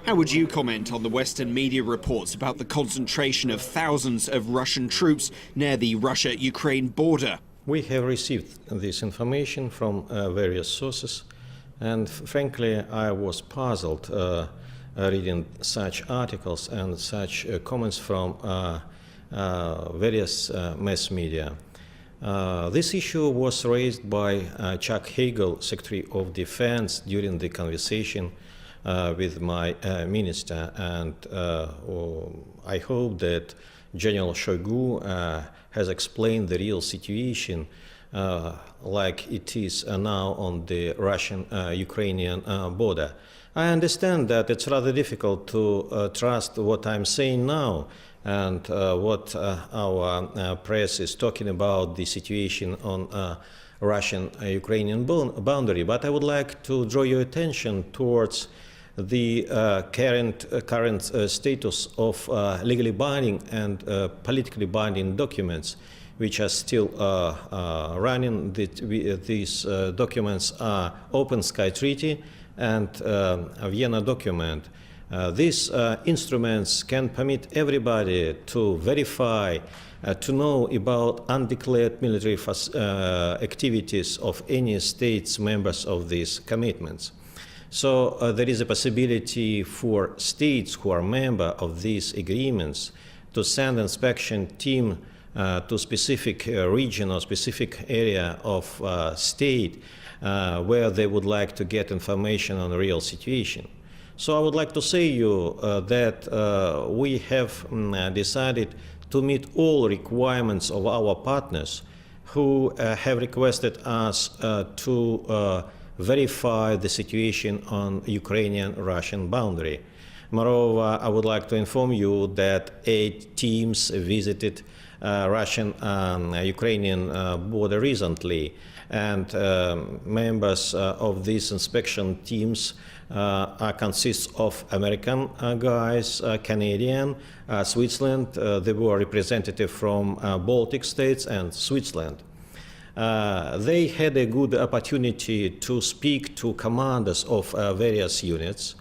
How would you comment on the Western media reports about the concentration of thousands of Russian troops near the Russia-Ukraine border? We have received this information from various sources, and frankly, I was puzzled reading such articles and such comments from various mass media. This issue was raised by Chuck Hagel, Secretary of Defense, during the conversation with my minister, and I hope that General Shoigu has explained the real situation like it is now on the Russian-Ukrainian border. I understand that it's rather difficult to trust what I'm saying now and what our press is talking about the situation on Russian-Ukrainian boundary, but I would like to draw your attention towards the current status of legally binding and politically binding documents which are still running. These documents are Open Sky Treaty and Vienna document. These instruments can permit everybody to verify, to know about undeclared military activities of any states members of these commitments. So there is a possibility for states who are members of these agreements to send inspection team to specific region or specific area of state where they would like to get information on the real situation. So I would like to say you that we have decided to meet all requirements of our partners who have requested us to verify the situation on Ukrainian-Russian boundary. Moreover, I would like to inform you that 8 teams visited Russian-Ukrainian border recently, and members of these inspection teams consist of American guys, Canadian, Switzerland. They were representative from Baltic states and Switzerland. They had a good opportunity to speak to commanders of various units.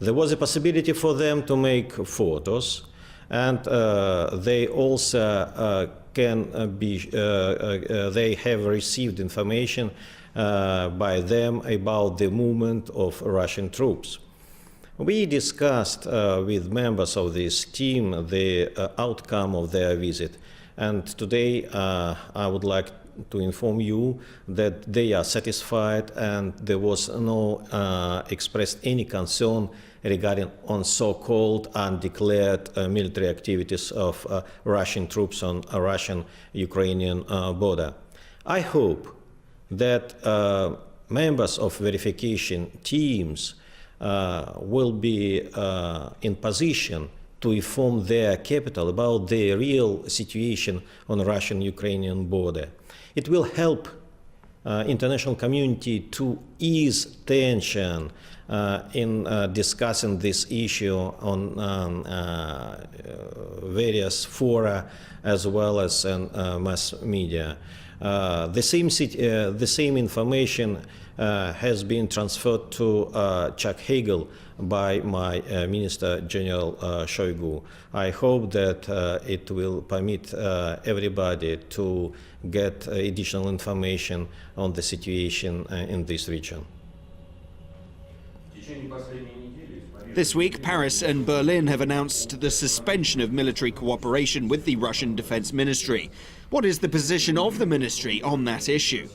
There was a possibility for them to make photos, and they also they have received information by them about the movement of Russian troops. We discussed with members of this team the outcome of their visit, and today I would like to inform you that they are satisfied, and there was no expressed any concern regarding on so-called undeclared military activities of Russian troops on a Russian-Ukrainian border. I hope that members of verification teams will be in position to inform their capital about the real situation on the Russian-Ukrainian border. It will help international community to ease tension in discussing this issue on various fora as well as in mass media. The same information has been transferred to Chuck Hagel by my Minister General Shoigu. I hope that it will permit everybody to get additional information on the situation in this region. This week, Paris and Berlin have announced the suspension of military cooperation with the Russian Defense Ministry. What is the position of the ministry on that issue?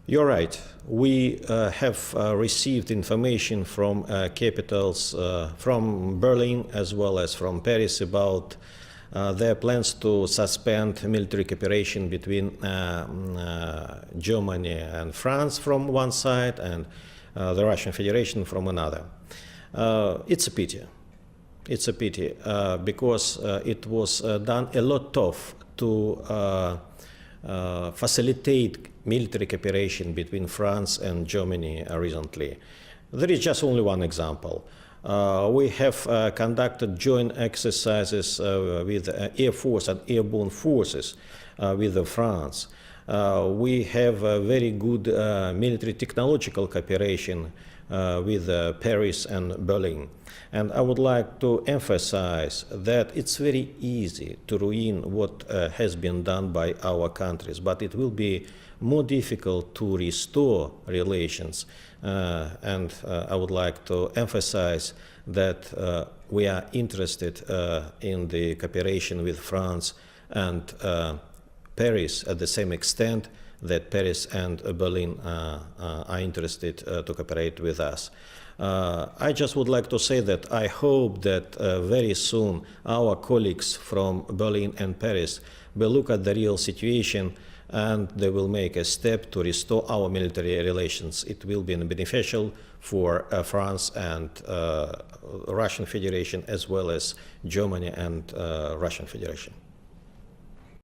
You're right. We have received information from capitals, from Berlin as well as from Paris, about their plans to suspend military cooperation between Germany and France from one side and the Russian Federation from another. It's a pity. It's a pity because it was done a lot of to facilitate military cooperation between France and Germany recently. There is just only one example. We have conducted joint exercises with Air Force and Airborne Forces with France. We have a very good military technological cooperation with Paris and Berlin. And I would like to emphasize that it's very easy to ruin what has been done by our countries, but it will be more difficult to restore relations. And I would like to emphasize that we are interested in the cooperation with France and Paris at the same extent that Paris and Berlin are interested to cooperate with us. I just would like to say that I hope that very soon our colleagues from Berlin and Paris will look at the real situation and they will make a step to restore our military relations. It will be beneficial for France and Russian Federation as well as Germany and Russian Federation.